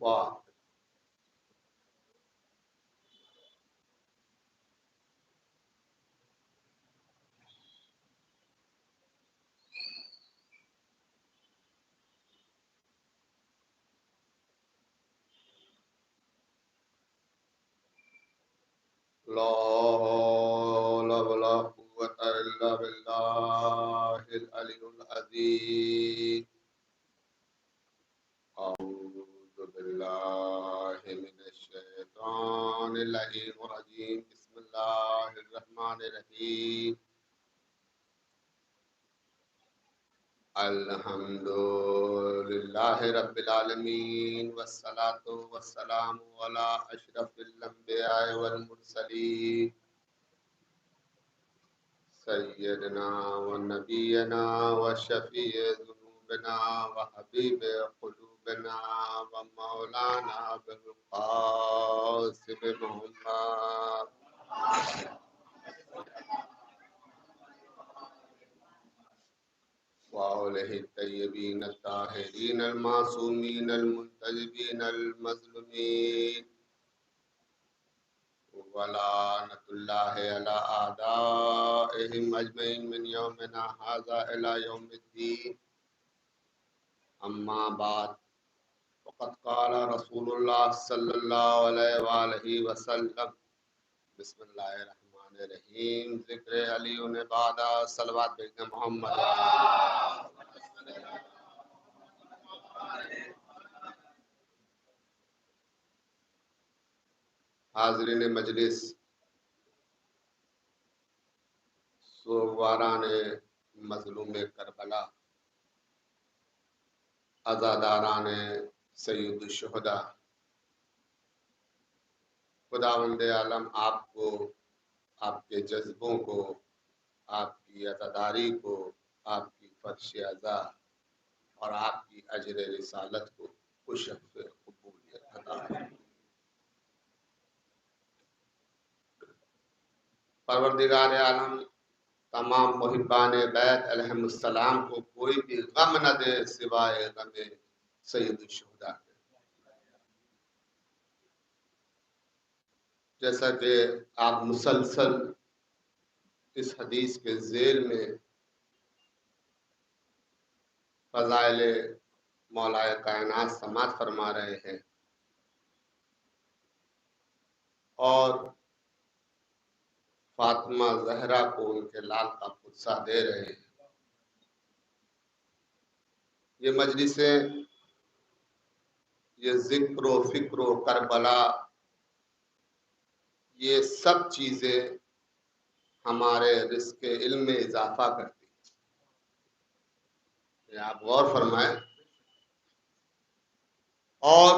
واہ لا حول ولا قوة إلا بالله العلي العظيم أعوذ بالله من الشيطان اللعين الرجيم بسم الله الرحمن الرحيم الحمد لله رب العالمين والصلاة والسلام على أشرف الأنبياء والمرسلين سيدنا ونبينا وشفيع ذنوبنا وحبيب قلوبنا ومولانا بالقاسم محمد وآله الطيبين الطاهرين المعصومين المنتجبين المظلومين ولعنة الله على أعدائهم أجمعين من يومنا هذا إلى يوم الدين أما بعد وقد قال رسول الله صلى الله عليه وآله وسلم بسم الله الرحمن الرحيم ذکر علی بعد صلوات بھیجنا محمد حاضرین مجلس سوگواران مظلوم کربلا عزاداران سید الشہداء خداوند عالم آپ کو آپ کے جذبوں کو آپ کی عزاداری کو آپ کی فرش عزا اور آپ کی اجر رسالت کو خوشب قبولیت عطا فرمائے۔ پروردگار عالم تمام محبان بیت علیہم السلام کو کوئی بھی غم نہ دے سوائے غم سید الشہداء کے۔ جیسا کہ آپ مسلسل اس حدیث کے ذیل میں فضائل مولا کائنات سماعت فرما رہے ہیں اور فاطمہ زہرا کو ان کے لال کا قدسہ دے رہے ہیں۔ یہ مجلسیں، یہ ذکر و فکر و کربلا، یہ سب چیزیں ہمارے رزق علم میں اضافہ کرتی ہیں۔ آپ غور فرمائیں۔ اور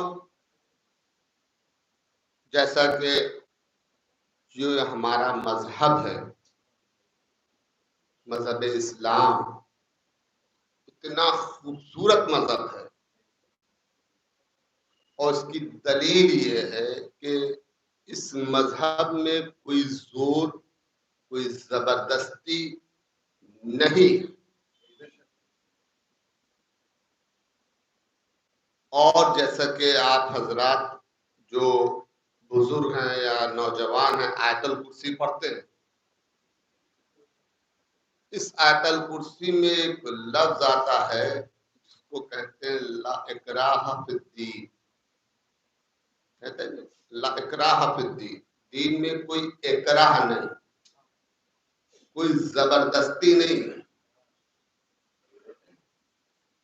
جیسا کہ جو ہمارا مذہب ہے، مذہب اسلام اتنا خوبصورت مذہب ہے، اور اس کی دلیل یہ ہے کہ اس مذہب میں کوئی زور، کوئی زبردستی نہیں، اور جیسا کہ آپ حضرات جو بزرگ ہیں یا نوجوان ہیں آیت الکرسی پڑھتے ہیں، اس آیت الکرسی میں ایک لفظ آتا ہے جس کو کہتے ہیں لا اکراہ فی الدین، کہتے ہیں لا اکراہ فی الدین، دین میں کوئی اکراہ نہیں، کوئی زبردستی نہیں ہے۔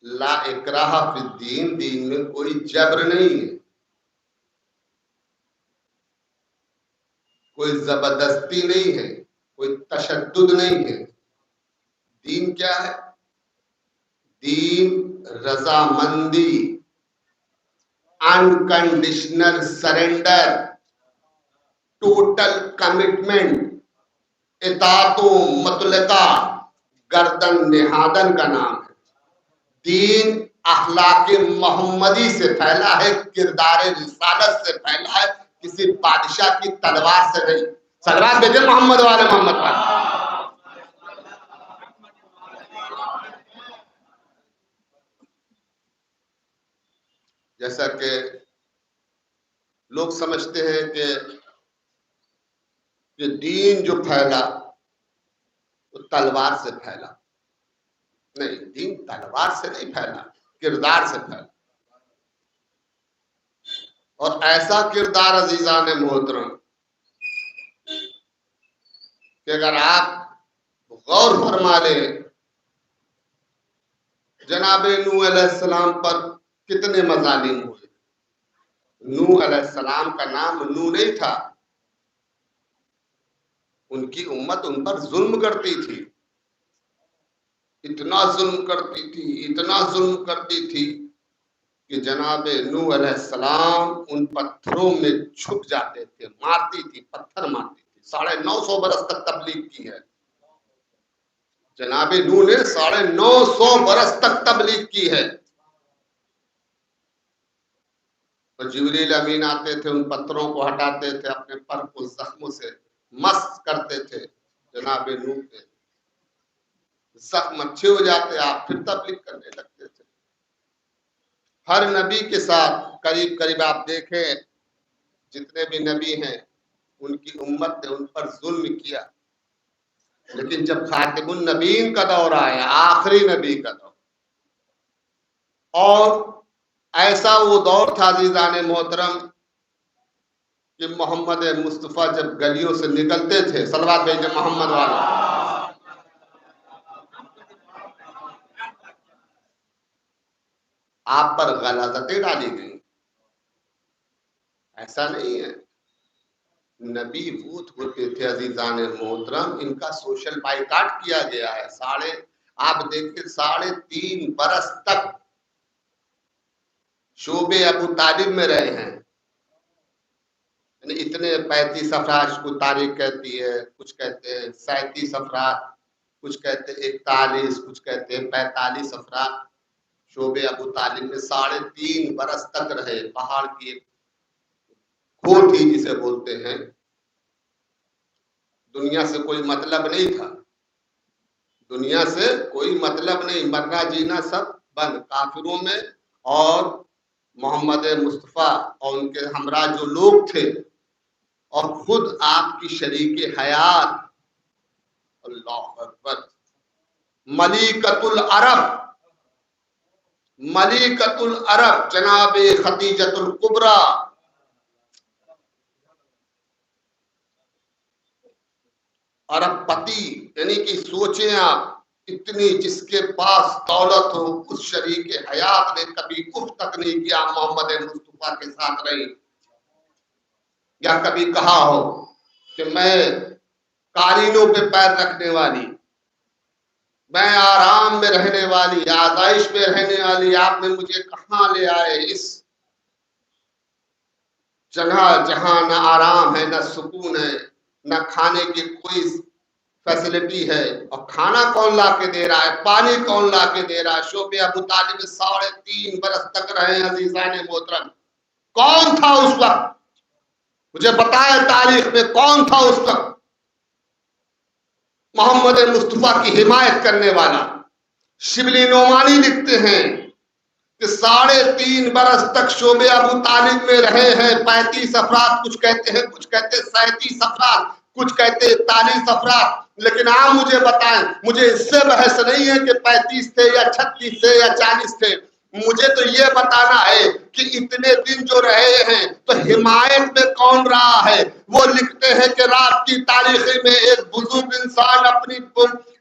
لا اکراہ فی الدین، دین میں کوئی جبر نہیں ہے، کوئی زبردستی نہیں ہے، کوئی تشدد نہیں ہے۔ دین کیا ہے؟ دین رضامندی، انکنڈیشنل سرنڈر، ٹوٹل کمٹمنٹ، اطاعت مطلقہ گردن نہادن کا نام ہے. دین اخلاق محمدی سے پھیلا ہے، کردار رسالت سے پھیلا ہے، کسی بادشاہ کی تلوار سے نہیں. صلوات بھیجیں محمد والے محمد والے. جیسا کہ لوگ سمجھتے ہیں کہ دین جو پھیلا وہ تلوار سے پھیلا. نہیں، دین تلوار سے نہیں پھیلا، کردار سے پھیلا. اور ایسا کردار عزیزان محترم کہ اگر آپ غور فرما لیں جناب نوح علیہ السلام پر کتنے مظالم ہوئے. نوح علیہ السلام کا نام نوح نہیں تھا، ان کی امت ان پر ظلم کرتی تھی، اتنا ظلم کرتی تھی، اتنا ظلم کرتی تھی کہ جناب نوح علیہ السلام ان پتھروں میں چھپ جاتے تھے، مارتی تھی، پتھر مارتی تھی. 950 برس تک تبلیغ کی ہے جناب نوح نے، 950 برس تک تبلیغ کی ہے. اور جبریل امین آتے تھے، ان پتھروں کو ہٹاتے تھے، اپنے پر کو زخموں سے مست کرتے تھے. جناب نوح کے زخم اچھے ہو جاتے، آپ پھر تبلیغ کرنے لگتے تھے. ہر نبی کے ساتھ قریب قریب آپ دیکھیں جتنے بھی نبی ہیں ان کی امت نے ان پر ظلم کیا، لیکن جب خاتم النبیین کا دور آیا، آخری نبی کا دور، اور ایسا وہ دور تھا عزیزان محترم کہ محمد مصطفیٰ جب گلیوں سے نکلتے تھے، صلوات بھیجیں محمد والا، آپ پر غلاظتیں ڈالی گئیں. ایسا نہیں ہے. نبی وہ ہوتے تھے عزیزان محترم، ان کا سوشل بائیکاٹ کیا گیا ہے. آپ دیکھیں 3.5 برس تک شعبے ابو طالب میں رہے ہیں. اتنے 35 افراد کو تاریخ کہتی ہے، کچھ کہتے ہیں 37 افراد، کچھ کہتے ہیں 41، کچھ کہتے ہیں 45 افراد شعبے ابو طالب میں 3.5 برس تک رہے. پہاڑ کی ایک کھوٹ ہی جسے بولتے ہیں. دنیا سے کوئی مطلب نہیں تھا، دنیا سے کوئی مطلب نہیں، مرنا جینا سب بند. کافروں میں اور محمد مصطفیٰ اور ان کے ہمراہ جو لوگ تھے اور خود آپ کی شریک حیات، اللہ اکبر، ملیکۃ العرب، ملیکۃ العرب جناب خدیجۃ الکبریٰ، عرب پتی، یعنی کہ سوچیں آپ، اتنی جس کے پاس دولت ہو اس شریک حیات نے کبھی اف تک نہیں کیا محمد مصطفیٰ کے ساتھ رہی، یا کبھی کہا ہو کہ میں قالینوں پہ پیر رکھنے والی، میں آرام میں رہنے والی، آزائش میں رہنے والی، آپ نے مجھے کہاں لے آئے اس جگہ جہاں نہ آرام ہے، نہ سکون ہے، نہ کھانے کی کوئی فیسلٹی ہے. اور کھانا کون لا کے دے رہا ہے، پانی کون لا کے دے رہا ہے. شعبے ابو طالب 3.5 برس تک رہے عزیزان محترم. کون تھا اس وقت؟ مجھے بتائے تاریخ میں کون تھا اس وقت محمد مصطفیٰ کی حمایت کرنے والا؟ شبلی نعمانی لکھتے ہیں کہ 3.5 برس تک شعبے ابو طالب میں رہے ہیں 35 افراد، کچھ کہتے ہیں 37 افراد، کچھ کہتے 41 افراد. لیکن آپ مجھے بتائیں، مجھے اس سے بحث نہیں ہے کہ 35 تھے یا 36 تھے یا 40 تھے. مجھے تو یہ بتانا ہے کہ اتنے دن جو رہے ہیں تو حمایت میں کون رہا ہے. وہ لکھتے ہیں کہ رات کی تاریخی میں ایک بزرگ انسان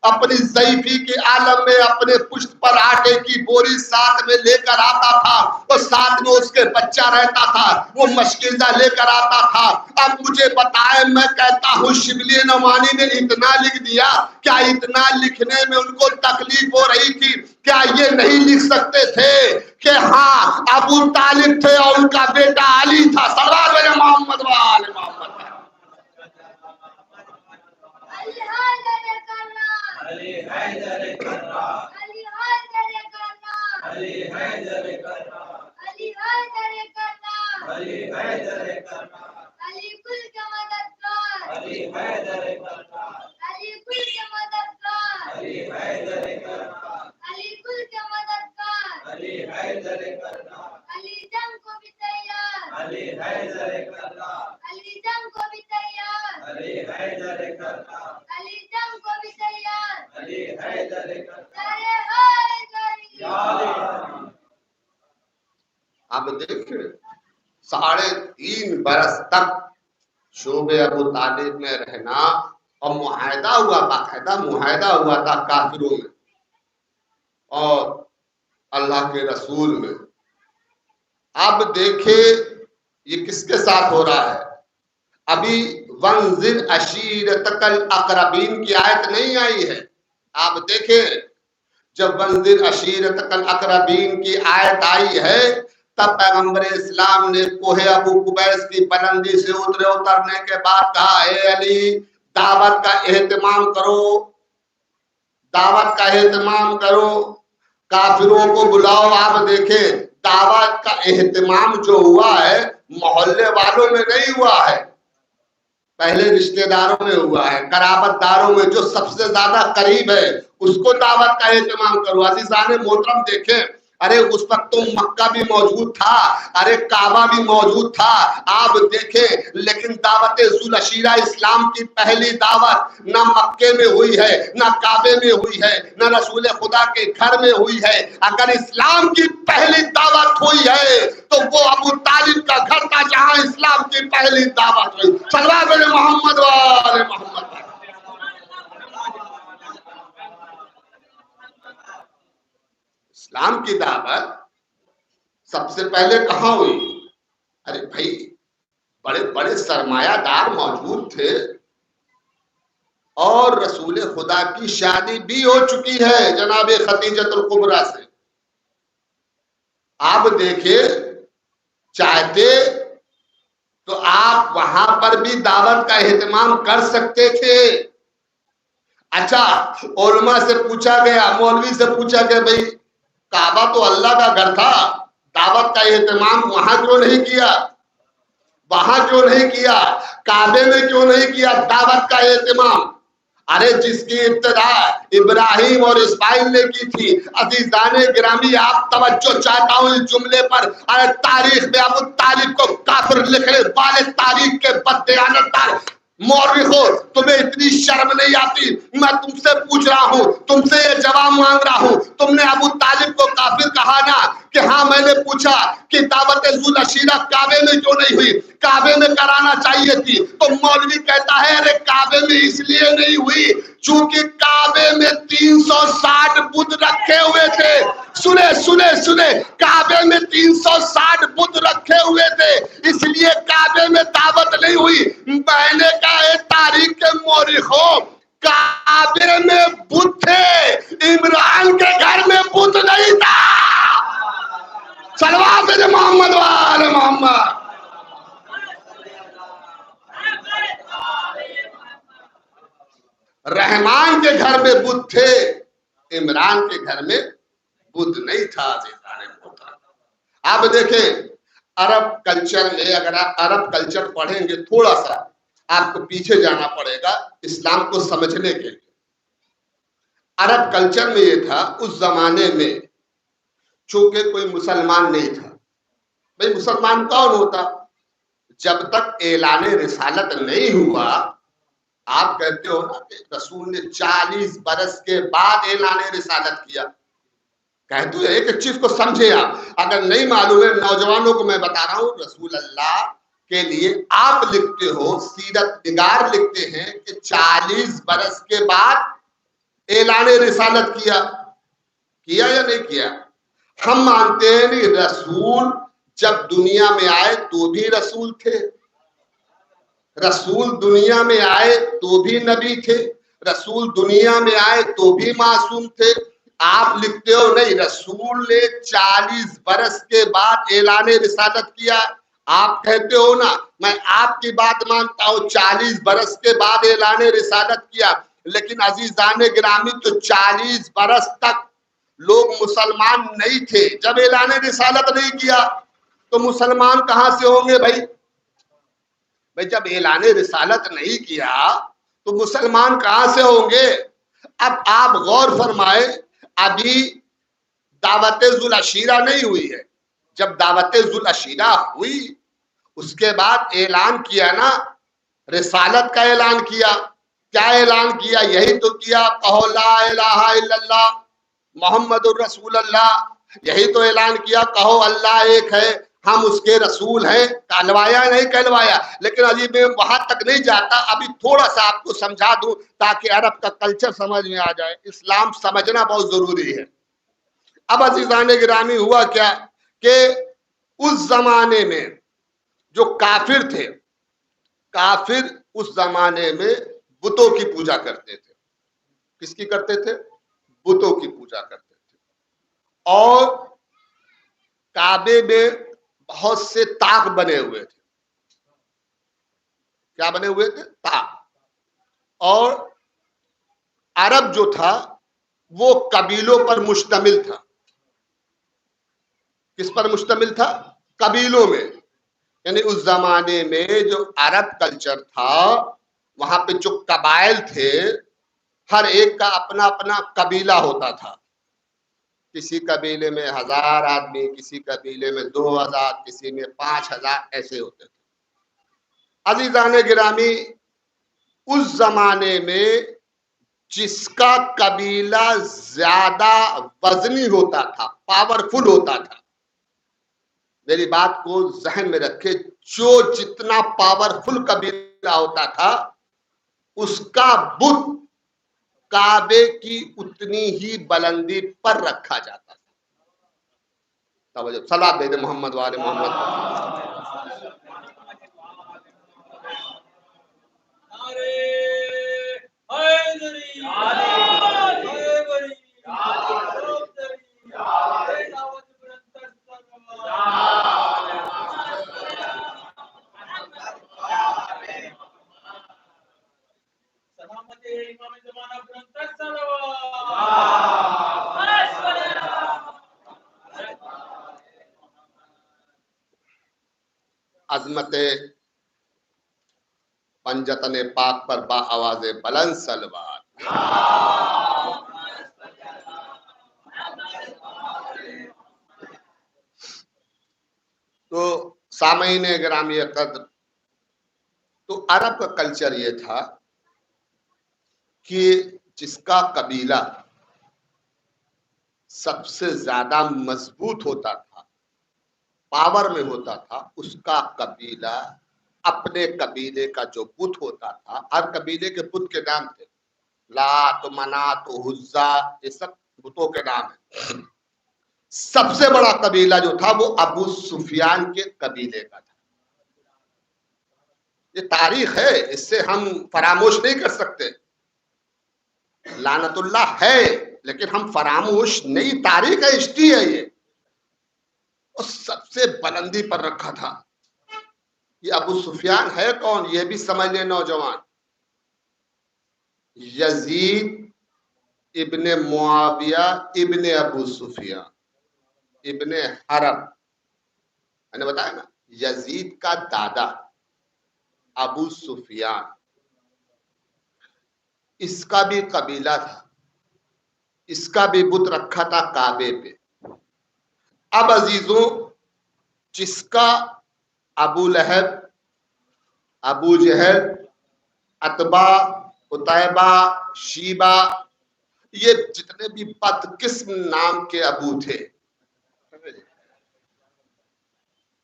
اپنی ضعیفی کے عالم میں اپنے پشت پر آٹے کی بوری ساتھ میں لے کر آتا تھا، اور ساتھ میں اس کے بچہ رہتا تھا، وہ مشکلہ لے کر آتا تھا. اب مجھے بتائیں، میں کہتا ہوں شبلی نعمانی نے اتنا لکھ دیا، کیا اتنا لکھنے میں ان کو تکلیف ہو رہی تھی؟ کیا یہ نہیں لکھ سکتے تھے کہ ہاں ابو طالب تھے اور ان کا بیٹا علی تھا؟ صلوات علی محمد و آل محمد. علی حیدر کرار، علی حیدر کرار، علی حیدر کرار، علی حیدر کرار، علی حیدر کرار، علی کل کے مددگار، علی حیدر کرار، علی کل کے مددگار، علی حیدر کرار، علی کل کے مددگار، علی حیدر کرار، علی جنگ کو بھی تیار، علی حیدر کرار، علی جنگ کو بھی تیار، علی حیدر کرار، علی جنگ کو بھی تیار، علی حیدر کرار، سارے حیدری، یا علی حیدر۔ اب دیکھیں 3.5 برس تک شعبہ ابو طالب میں رہنا، اور معاہدہ ہوا، باقاعدہ معاہدہ ہوا تھا کافروں میں اور اللہ کے رسول میں۔ اب دیکھیں یہ کس کے ساتھ ہو رہا ہے؟ ابھی وَانذِرْ عَشِيرَتَكَ الْأَقْرَبِينَ کی آیت نہیں آئی ہے۔ آپ دیکھیں جب وَانذِرْ عَشِيرَتَكَ الْأَقْرَبِينَ کی آیت آئی ہے تب پیغمبر اسلام نے کوہ ابو قبیس کی بلندی سے اترنے کے بعد کہا اے علی دعوت کا اہتمام کرو، دعوت کا اہتمام کرو، کافروں کو بلاؤ۔ آپ دیکھیں دعوت کا اہتمام جو ہوا ہے محلے والوں میں نہیں ہوا ہے، پہلے رشتہ داروں میں ہوا ہے، قرابت داروں میں جو سب سے زیادہ قریب ہے اس کو دعوت کا اہتمام کرو۔ عزیزان محترم دیکھیں، ارے اس وقت تو مکہ بھی موجود تھا، ارے کعبہ بھی موجود تھا، آپ دیکھیں، لیکن دعوت ذو العشیرہ اسلام کی پہلی دعوت نہ مکے میں ہوئی ہے، نہ کعبے میں ہوئی ہے، نہ رسول خدا کے گھر میں ہوئی ہے۔ اگر اسلام کی پہلی دعوت ہوئی ہے تو وہ ابو طالب کا گھر تھا جہاں اسلام کی پہلی دعوت ہوئی۔ صلوات علی محمد و آل محمد۔ اسلام کی دعوت سب سے پہلے کہاں ہوئی؟ ارے بھائی بڑے بڑے سرمایہ دار موجود تھے اور رسول خدا کی شادی بھی ہو چکی ہے جناب خدیجۃ الکبریٰ سے۔ آپ دیکھیں چاہتے تو آپ وہاں پر بھی دعوت کا اہتمام کر سکتے تھے۔ اچھا علماء سے پوچھا گیا، مولوی سے پوچھا گیا بھائی کعبہ تو اللہ کا گھر تھا، دعوت کا اہتمام وہاں کیوں نہیں کیا؟ وہاں کیوں نہیں کیا؟ کعبے میں کیوں نہیں کیا دعوت کا اہتمام؟ ارے جس کی ابتدا ابراہیم اور اسماعیل نے کی تھی۔ عزیزان گرامی آپ توجہ چاہتا ہوں اس جملے پر، ارے تاریخ میں ابو طالب کو کافر لکھنے والے تاریخ کے بددیانتدار مورخو تمہیں اتنی شرم نہیں آتی؟ میں تم سے پوچھ رہا ہوں، تم سے یہ جواب مانگ رہا ہوں، تم نے ابو طالب کو کافر کہا نا؟ کہ ہاں میں نے پوچھا کہ دعوت ذو العشیرہ کعبے میں کیوں نہیں ہوئی؟ کعبے میں کرانا چاہیے تھی۔ تو مولوی کہتا ہے ارے کعبے میں اس لیے نہیں ہوئی چونکہ کعبے میں 360 بت رکھے ہوئے تھے۔ سنے کعبے میں 360 بت رکھے ہوئے تھے، اس لیے کعبے میں دعوت نہیں ہوئی۔ میں نے کہا تاریخ کے مورخوں کعبے میں بت تھے، عمران کے گھر میں بت نہیں تھا۔ صلوات علی محمد و آل محمد۔ رحمان کے گھر میں بت تھے، عمران کے گھر میں بت نہیں تھا۔ آپ دیکھیں عرب کلچر میں، اگر آپ عرب کلچر پڑھیں گے تھوڑا سا آپ کو پیچھے جانا پڑے گا اسلام کو سمجھنے کے لیے۔ عرب کلچر میں یہ تھا اس زمانے میں، چونکہ کوئی مسلمان نہیں تھا۔ بھئی مسلمان کون ہوتا؟ جب تک اعلان رسالت نہیں ہوا، آپ کہتے ہو نا کہ رسول نے 40 برس کے بعد اعلان رسالت کیا۔ کہتے ہو ایک چیز کو سمجھے آپ، اگر نہیں معلوم ہے نوجوانوں کو میں بتا رہا ہوں، رسول اللہ کے لیے آپ لکھتے ہو، سیرت نگار لکھتے ہیں کہ 40 برس کے بعد اعلان رسالت کیا یا نہیں کیا؟ ہم مانتے ہیں کہ رسول جب دنیا میں آئے تو بھی رسول تھے، رسول دنیا میں آئے تو بھی نبی تھے، رسول دنیا میں آئے تو بھی معصوم تھے۔ آپ لکھتے ہو نہیں، رسول نے 40 برس کے بعد اعلان رسالت کیا۔ آپ کہتے ہو نا، میں آپ کی بات مانتا ہوں 40 برس کے بعد اعلان رسالت کیا، لیکن عزیزان گرامی تو 40 برس تک لوگ مسلمان نہیں تھے. جب اعلان رسالت نہیں کیا تو مسلمان کہاں سے ہوں گے بھائی؟ جب اعلان رسالت نہیں کیا تو مسلمان کہاں سے ہوں گے؟ اب آپ غور فرمائے، ابھی دعوت ذوالعشیرہ نہیں ہوئی ہے. جب دعوت ذوالعشیرہ ہوئی اس کے بعد اعلان کیا نا، رسالت کا اعلان کیا. کیا اعلان کیا؟ یہی تو کیا، کہو لا الہ الا اللہ محمد الرسول اللہ. یہی تو اعلان کیا، کہو اللہ ایک ہے، ہم اس کے رسول ہیں. کہلوایا نہیں کہلوایا؟ لیکن ابھی میں وہاں تک نہیں جاتا، ابھی تھوڑا سا آپ کو سمجھا دوں تاکہ عرب کا کلچر سمجھ میں آ جائے. اسلام سمجھنا بہت ضروری ہے. اب عزیزان گرامی ہوا کیا کہ اس زمانے میں جو کافر تھے، کافر اس زمانے میں بتوں کی پوجا کرتے تھے. کس کی کرتے تھے؟ بتوں کی پوجا کرتے تھے. اور کعبے میں بہت سے طاق بنے ہوئے تھے. کیا بنے ہوئے تھے؟ طاق. اور عرب جو تھا وہ قبیلوں پر مشتمل تھا. کس پر مشتمل تھا؟ قبیلوں میں. یعنی اس زمانے میں جو عرب کلچر تھا وہاں پہ جو قبائل تھے ہر ایک کا اپنا اپنا قبیلہ ہوتا تھا. کسی قبیلے میں 1000 آدمی، کسی قبیلے میں 2000، کسی میں 5000، ایسے ہوتے تھے. عزیزان گرامی اس زمانے میں جس کا قبیلہ زیادہ وزنی ہوتا تھا، پاورفل ہوتا تھا، میری بات کو ذہن میں رکھے، جو جتنا پاورفل قبیلہ ہوتا تھا اس کا بت کعبے کی اتنی ہی بلندی پر رکھا جاتا تھا. توجہ، صلاۃ دے دے محمد وآل محمد. عظمت پنجتن پاک پر با آواز بلند صلوات. تو سامعین گرامی قدر، تو عرب کا کلچر یہ تھا کہ جس کا قبیلہ سب سے زیادہ مضبوط ہوتا تھا، پاور میں ہوتا تھا، اس کا قبیلہ اپنے قبیلے کا جو بت ہوتا تھا، ہر قبیلے کے بت کے نام تھے، لات، منات، عزا، یہ سب بتوں کے نام ہیں. سب سے بڑا قبیلہ جو تھا وہ ابو سفیان کے قبیلے کا تھا. یہ تاریخ ہے، اس سے ہم فراموش نہیں کر سکتے. لعنت اللہ ہے لیکن ہم فراموش نہیں، تاریخ ہے، ہسٹری ہے. یہ اور سب سے بلندی پر رکھا تھا. یہ ابو سفیان ہے کون؟ یہ بھی سمجھ لیں نوجوان. یزید ابن معاویہ ابن ابو سفیان ابن حرب، میں نے بتایا نا، یزید کا دادا ابو سفیان، اس کا بھی قبیلہ تھا، اس کا بھی بت رکھا تھا کعبے پہ. اب عزیزوں، جس کا ابو لہب، ابو جہل، عتبہ، عتیبہ، شیبہ، یہ جتنے بھی بدقسم نام کے ابو تھے،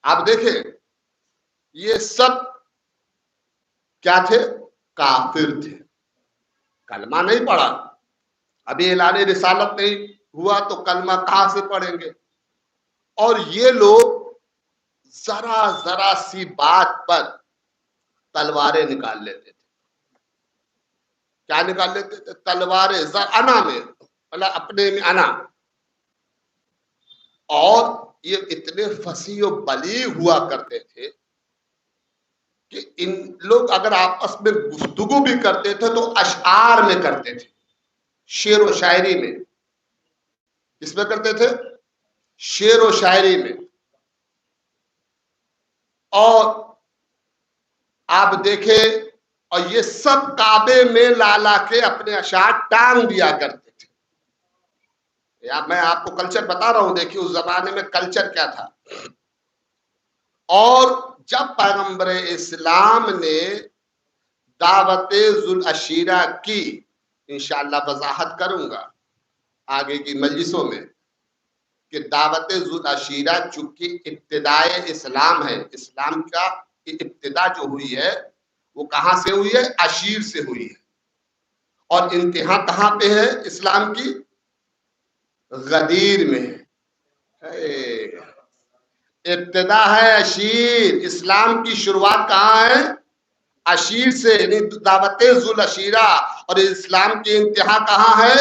آپ دیکھیں یہ سب کیا تھے؟ کافر تھے. کلمہ نہیں پڑھا، ابھی اعلان رسالت نہیں ہوا تو کلمہ کہاں سے پڑھیں گے؟ اور یہ لوگ ذرا ذرا سی بات پر تلواریں نکال لیتے تھے. کیا نکال لیتے تھے؟ تلواریں، انا میں، مطلب اپنے میں انا. اور یہ اتنے فصیح و بلیغ ہوا کرتے تھے کہ ان لوگ اگر آپس میں گفتگو بھی کرتے تھے تو اشعار میں کرتے تھے، شعر و شاعری میں. کس میں کرتے تھے؟ شعر و شاعری میں. اور آپ دیکھیں، اور یہ سب کعبے میں لا لا کے اپنے اشعار ٹانگ دیا کرتے تھے. میں آپ کو کلچر بتا رہا ہوں، دیکھیے اس زمانے میں کلچر کیا تھا. اور جب پیغمبر اسلام نے دعوت ذوالعشیرہ کی، انشاءاللہ وضاحت کروں گا آگے کی مجلسوں میں، کہ دعوت ذوالعشیرہ چونکہ ابتدائے اسلام ہے، اسلام کا ابتدا جو ہوئی ہے وہ کہاں سے ہوئی ہے؟ عشیر سے ہوئی ہے. اور انتہا کہاں پہ ہے اسلام کی؟ غدیر میں ہے. ابتدا ہے عشیر، اسلام کی شروعات کہاں ہے؟ عشیر سے، یعنی دعوت ذوالعشیرہ. اور اسلام کی انتہا کہاں ہے؟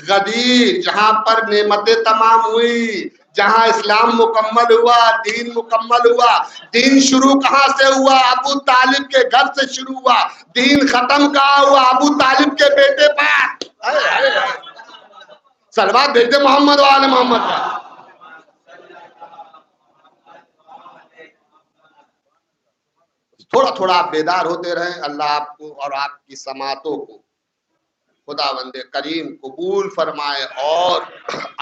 غدیر، جہاں پر نعمتیں تمام ہوئی، جہاں اسلام مکمل ہوا، دین مکمل ہوا. دین شروع کہاں سے ہوا؟ ابو طالب کے گھر سے شروع ہوا. دین ختم کہاں ہوا؟ ابو طالب کے بیٹے پر. صلوات بھیجتے محمد و آل محمد کا. تھوڑا تھوڑا آپ بیدار ہوتے رہیں. اللہ آپ کو اور آپ کی سماعتوں کو خداوند کریم قبول فرمائے اور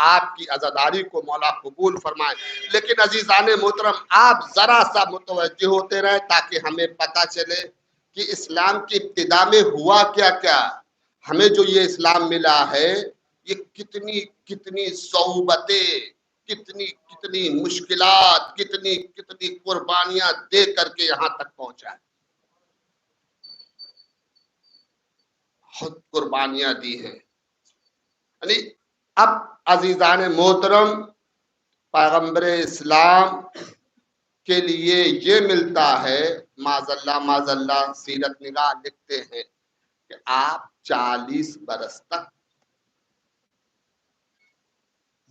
آپ کی عزاداری کو مولا قبول فرمائے. لیکن عزیزان محترم، آپ ذرا سا متوجہ ہوتے رہیں تاکہ ہمیں پتہ چلے کہ اسلام کی ابتدا میں ہوا کیا کیا. ہمیں جو یہ اسلام ملا ہے یہ کتنی کتنی صعوبتیں، کتنی کتنی مشکلات، کتنی کتنی قربانیاں دے کر کے یہاں تک پہنچا ہے. بہت قربانیاں دی ہیں. یعنی اب عزیزان محترم، پیغمبر اسلام کے لیے یہ ملتا ہے، معاذ اللہ سیرت نگاہ لکھتے ہیں کہ آپ 40 برس تک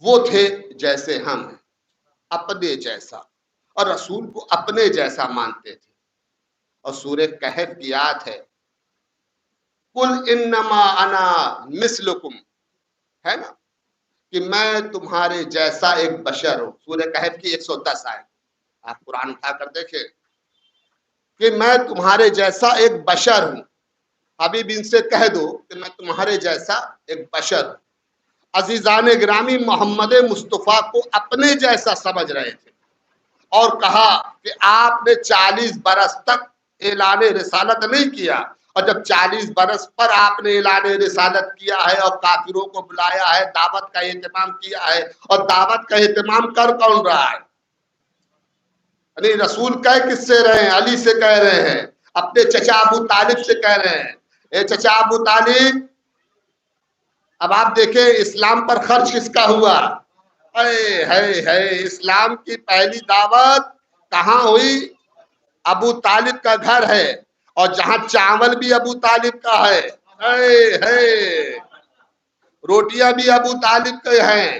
وہ تھے جیسے ہم ہیں، اپنے جیسا، اور رسول کو اپنے جیسا مانتے تھے. اور سورہ کہف کی آیت ہے، قل انما انا مثلکم، ہے نا، کہ میں تمہارے جیسا ایک بشر ہوں. سورہ کہف کی 110 آیت آپ قرآن اٹھا کر دیکھیں کہ میں تمہارے جیسا ایک بشر ہوں. حبیب ان سے کہہ دو کہ میں تمہارے جیسا ایک بشر ہوں. عزیزان گرامی، محمد مصطفیٰ کو اپنے جیسا سمجھ رہے تھے اور کہا کہ آپ نے 40 برس تک اعلان رسالت نہیں کیا، اور جب 40 برس پر آپ نے اعلان رسالت کیا ہے اور کافروں کو بلایا ہے، دعوت کا اہتمام کیا ہے، اور دعوت کا اہتمام کر کون رہا ہے؟ یعنی رسول کہہ کس سے رہے ہیں؟ علی سے کہہ رہے ہیں، اپنے چچا ابو طالب سے کہہ رہے ہیں، اے چچا ابو طالب. اب آپ دیکھیں اسلام پر خرچ کس کا ہوا؟ ہے اسلام کی پہلی دعوت کہاں ہوئی؟ ابو طالب کا گھر ہے، اور جہاں چاول بھی ابو طالب کا ہے، روٹیاں بھی ابو طالب کے ہیں،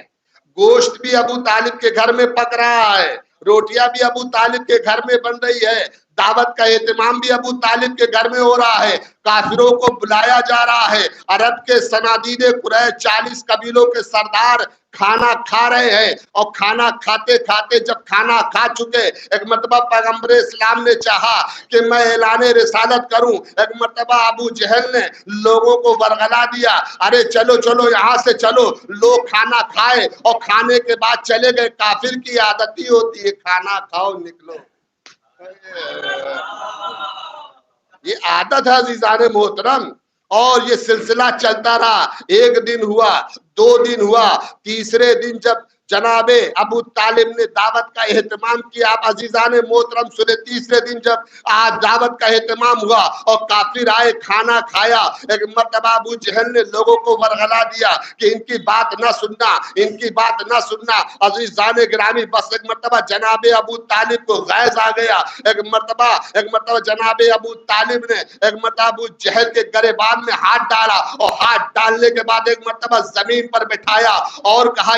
گوشت بھی ابو طالب کے گھر میں پک رہا ہے، روٹیاں بھی ابو طالب کے گھر میں بن رہی ہے، دعوت کا اہتمام بھی ابو طالب کے گھر میں ہو رہا ہے، کافروں کو بلایا جا رہا ہے. عرب کے صنادید قریش 40 قبیلوں کے سردار کھانا کھا رہے ہیں، اور کھانا کھاتے کھاتے جب کھانا کھا چکے، ایک مرتبہ پیغمبر اسلام نے چاہا کہ میں اعلان رسالت کروں. ایک مرتبہ ابو جہل نے لوگوں کو ورغلا دیا، ارے چلو چلو یہاں سے چلو. لوگ کھانا کھائے اور کھانے کے بعد چلے گئے. کافر کی عادت ہی ہوتی ہے کھانا کھاؤ نکلو، یہ عادت ہے عزیزان محترم. اور یہ سلسلہ چلتا رہا. ایک دن ہوا، 2 دن ہوا، تیسرے دن جب جناب ابو طالب نے دعوت کا اہتمام کیا، آپ عزیزان محترم سنے، تیسرے دن جب دعوت کا اہتمام ہوا اور کافر آئے، کھانا کھایا، ایک مرتبہ ابو جہل نے لوگوں کو ورغلا دیا کہ ان کی بات نہ سننا، ان کی بات نہ سننا. عزیزان گرامی، بس ایک مرتبہ جناب ابو طالب کو غیظ آ گیا. ایک مرتبہ جناب ابو طالب نے ایک مرتبہ ابو جہل کے گریبان میں ہاتھ ڈالا، اور ہاتھ ڈالنے کے بعد ایک مرتبہ زمین پر بٹھایا اور کہا،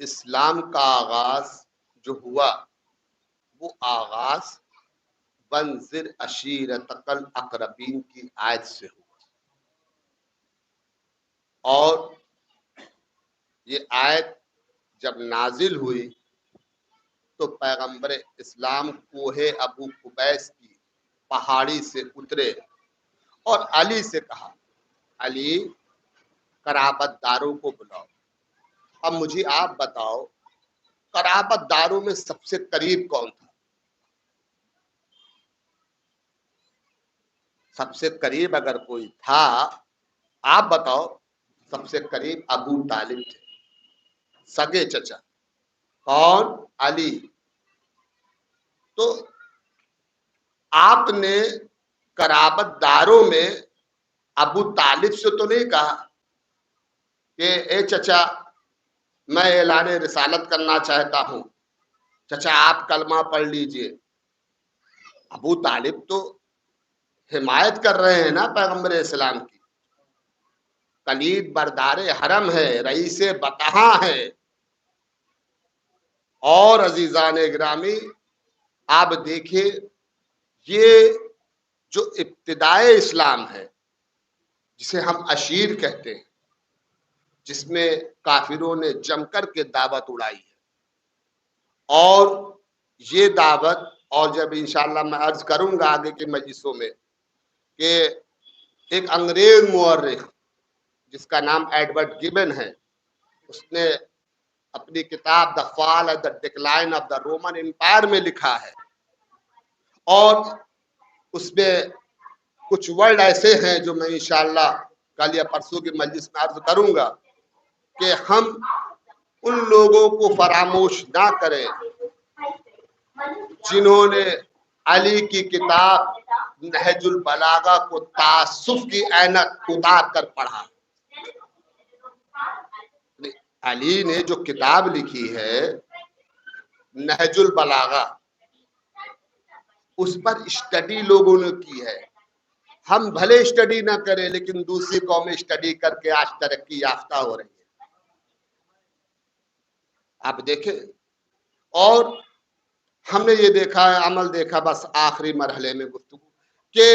اسلام کا آغاز جو ہوا وہ آغاز وانذر عشیرتک الاقربین کی آیت سے ہوا، اور یہ آیت جب نازل ہوئی تو پیغمبر اسلام کوہ ابو قبیس کی پہاڑی سے اترے اور علی سے کہا علی قرابت داروں کو بلاؤ۔ اب مجھے آپ بتاؤ قرابت داروں میں سب سے قریب کون تھا؟ سب سے قریب اگر کوئی تھا آپ بتاؤ، سب سے قریب ابو طالب تھے، سگے چچا۔ کون؟ علی۔ تو آپ نے قرابت داروں میں ابو طالب سے تو نہیں کہا کہ اے چچا میں اعلان رسالت کرنا چاہتا ہوں، چچا آپ کلمہ پڑھ لیجئے۔ ابو طالب تو حمایت کر رہے ہیں نا پیغمبر اسلام کی، کلید بردار حرم ہے، رئیس بطحاں ہے۔ اور عزیزان گرامی آپ دیکھیے یہ جو ابتدائے اسلام ہے جسے ہم عشیر کہتے ہیں، جس میں کافروں نے جم کر کے دعوت اڑائی ہے، اور یہ دعوت، اور جب انشاءاللہ میں عرض کروں گا آگے کے مجلسوں میں کہ ایک انگریز مورخ جس کا نام ایڈورڈ گبن ہے، اس نے اپنی کتاب the fall and the decline of the Roman empire میں لکھا ہے، اور اس میں کچھ ورڈ ایسے ہیں جو میں انشاءاللہ کل یا پرسوں کی مجلس میں عرض کروں گا کہ ہم ان لوگوں کو فراموش نہ کریں جنہوں نے علی کی کتاب نہج البلاغہ کو تعسف کی عینک اتار کر پڑھا۔ علی نے جو کتاب لکھی ہے نہج البلاغہ، اس پر اسٹڈی لوگوں نے کی ہے۔ ہم بھلے اسٹڈی نہ کریں لیکن دوسری قومیں اسٹڈی کر کے آج ترقی یافتہ ہو رہی ہے۔ آپ دیکھیں، اور ہم نے یہ دیکھا ہے، عمل دیکھا، بس آخری مرحلے میں گفتگو کہ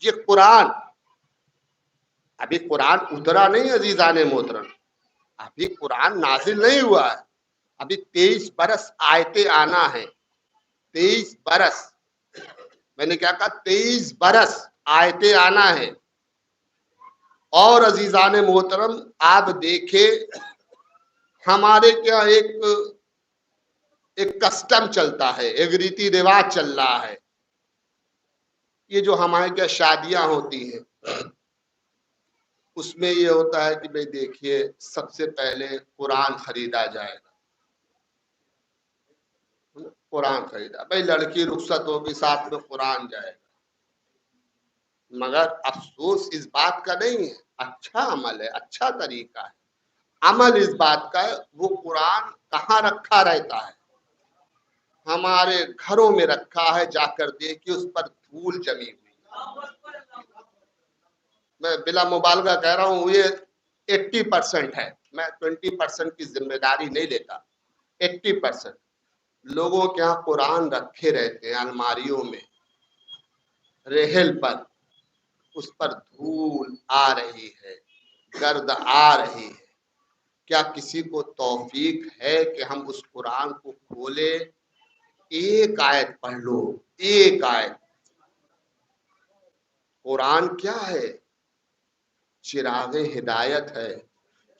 یہ قرآن، ابھی قرآن اترا نہیں عزیزان محترم، ابھی قرآن نازل نہیں ہوا ہے، ابھی 23 برس آیتیں آنا ہے، 23 برس، میں نے کیا کہا 23 برس آیتیں آنا ہے۔ اور عزیزان محترم آپ دیکھیں ہمارے کیا ایک کسٹم چلتا ہے، ایک ریتی رواج چل رہا ہے، یہ جو ہمارے کیا شادیاں ہوتی ہیں اس میں یہ ہوتا ہے کہ بھئی دیکھیے سب سے پہلے قرآن خریدا جائے گا، قرآن خریدا، بھئی لڑکی رخصت ہوگی ساتھ میں قرآن جائے گا، مگر افسوس اس بات کا نہیں ہے، اچھا عمل ہے، اچھا طریقہ ہے، عمل اس بات کا ہے وہ قرآن کہاں رکھا رہتا ہے؟ ہمارے گھروں میں رکھا ہے، جا کر دیکھیے اس پر دھول جمی ہوئی۔ میں بلا مبالغہ کہہ رہا ہوں یہ 80% ہے، میں 20% کی ذمہ داری نہیں لیتا، 80% لوگوں کے ہاں قرآن رکھے رہتے ہیں الماریوں میں، ریحل پر، اس پر دھول آ رہی ہے، گرد آ رہی ہے۔ کیا کسی کو توفیق ہے کہ ہم اس قرآن کو کھولے، ایک آیت پڑھ لو، ایک آیت؟ قرآن کیا ہے؟ چراغ ہدایت ہے،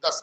10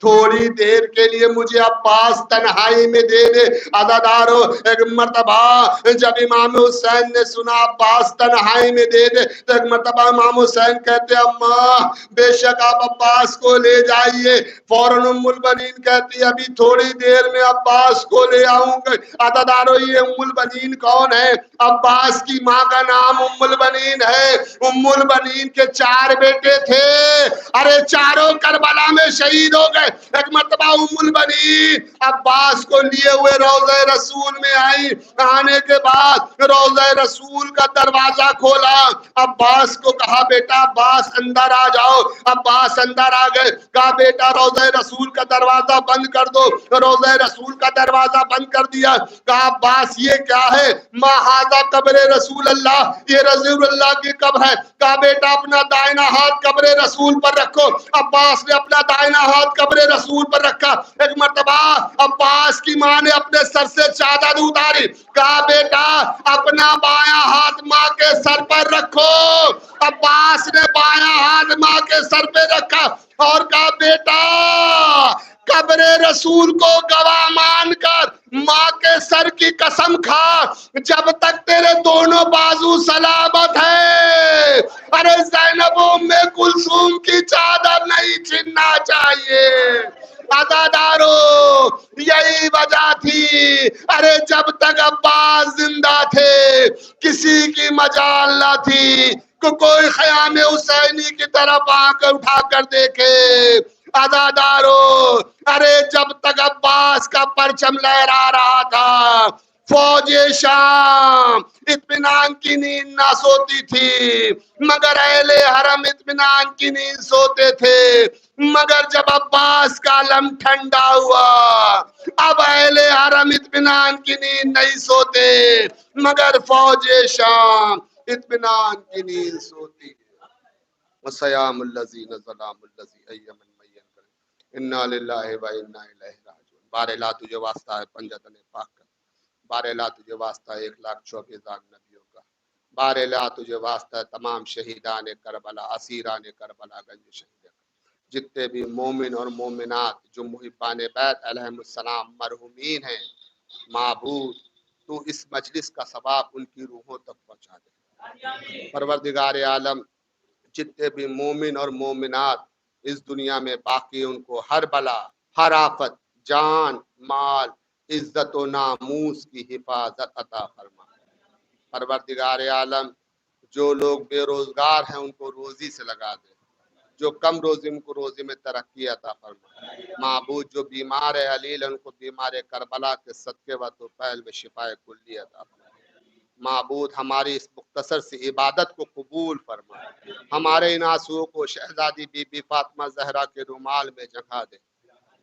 تھوڑی دیر کے لیے مجھے عباس تنہائی میں دے دے۔ عزادارو ایک مرتبہ جب امام حسین نے سنا عباس تنہائی میں دے دے تو ایک مرتبہ امام حسین کہتے اماں بے شک آپ عباس کو لے جائیے۔ فوراً ام البنین کہتی ابھی تھوڑی دیر میں عباس کو لے آؤں گے۔ عزادارو یہ ام البنین کون ہے؟ عباس کی ماں کا نام ام البنین ہے۔ ام البنین کے 4 بیٹے تھے، ارے چاروں کربلا میں شہید ہو گئے۔ ایک مرتبہ ام البنین عباس کو لیے ہوئے روضہ رسول میں آئی۔ آنے کے بعد روضہ رسول کا دروازہ کھولا، عباس کو کہا بیٹا عباس اندر آ جاؤ۔ عباس اندر آ گئے، کہا بیٹا روضہ رسول کا دروازہ بند کر دو۔ روضہ رسول کا دروازہ بند کر دیا۔ کہا عباس یہ کیا ہے؟ ما ھذا قبر رسول اللہ، یہ رسول اللہ کی قبر ہے۔ کہا بیٹا اپنا دائنا ہاتھ قبر رسول پر رکھو۔ عباس نے اپنا دائنا ہاتھ قبر رسول پر رکھا۔ ایک مرتبہ عباس کی ماں نے اپنے سر سے چادر اتاری، کہا بیٹا اپنا بایاں ہاتھ ماں کے سر پر رکھو۔ عباس نے بایاں ہاتھ ماں کے سر پہ رکھا اور کہا بیٹا قبر رسول کو گواہ مان کر ماں کے سر کی قسم کھا جب تک تیرے دونوں بازو سلامت ہے ارے زینب ام کلثوم کی چادر نہیں چھننا چاہیے۔ عزادارو یہی وجہ تھی، ارے جب تک عباس زندہ تھے کسی کی مجال نہ تھی کہ کوئی خیام حسینی کی طرف آنکھ اٹھا کر دیکھے۔ عزادارو ارے جب تک عباس کا پرچم لہرا رہا تھا فوج شام اطمینان کی نیند نہ سوتی تھی، مگر اہل حرم اطمینان کی نیند سوتے تھے۔ مگر جب عباس کا علم ٹھنڈا ہوا اب اہل حرم اطمینان کی نیند نہیں سوتے، مگر فوج شام اطمینان کی نیند سوتی ہے۔ وسیام الذین ظلام الذی ایمن انا للہ و انا الیہ راجعون۔ بار لا تجھے واسطہ ہے پنجتن پاک کا، بار لا تجھے واسطہ ہے 1,24,000 نبیوں کا، بار لا تجھے واسطہ ہے تمام شہیدان کربلا، اسیران کربلا گنج شہید، جتنے بھی مومن اور مومنات جو محبان بیت علیہم السلام مرحومین ہیں، معبود تو اس مجلس کا ثواب ان کی روحوں تک پہنچا دے۔ پروردگار عالم جتنے بھی مومن اور مومنات اس دنیا میں باقی ان کو ہر بلا، ہر آفت، جان، مال، عزت و ناموس کی حفاظت عطا فرما۔ پروردگار عالم جو لوگ بے روزگار ہیں ان کو روزی سے لگا دے، جو کم روزی ان کو روزی میں ترقی عطا فرما۔ معبود جو بیمار ہے علیل ان کو بیمار کربلا کے صدقے و طفیل میں شفائے کلی عطا فرما۔ معبود ہماری اس مختصر سی عبادت کو قبول فرما، ہمارے ان آنسوؤں کو شہزادی بی بی فاطمہ زہرا کے رومال میں جگہ دے۔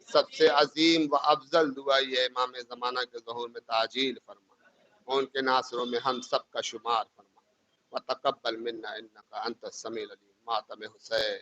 سب سے عظیم و افضل دعا یہ امام زمانہ کے ظہور میں تعجیل فرما، ان کے ناصروں میں ہم سب کا شمار فرما۔ وتقبل منا انک انت السمیع العلیم۔ ماتم حسین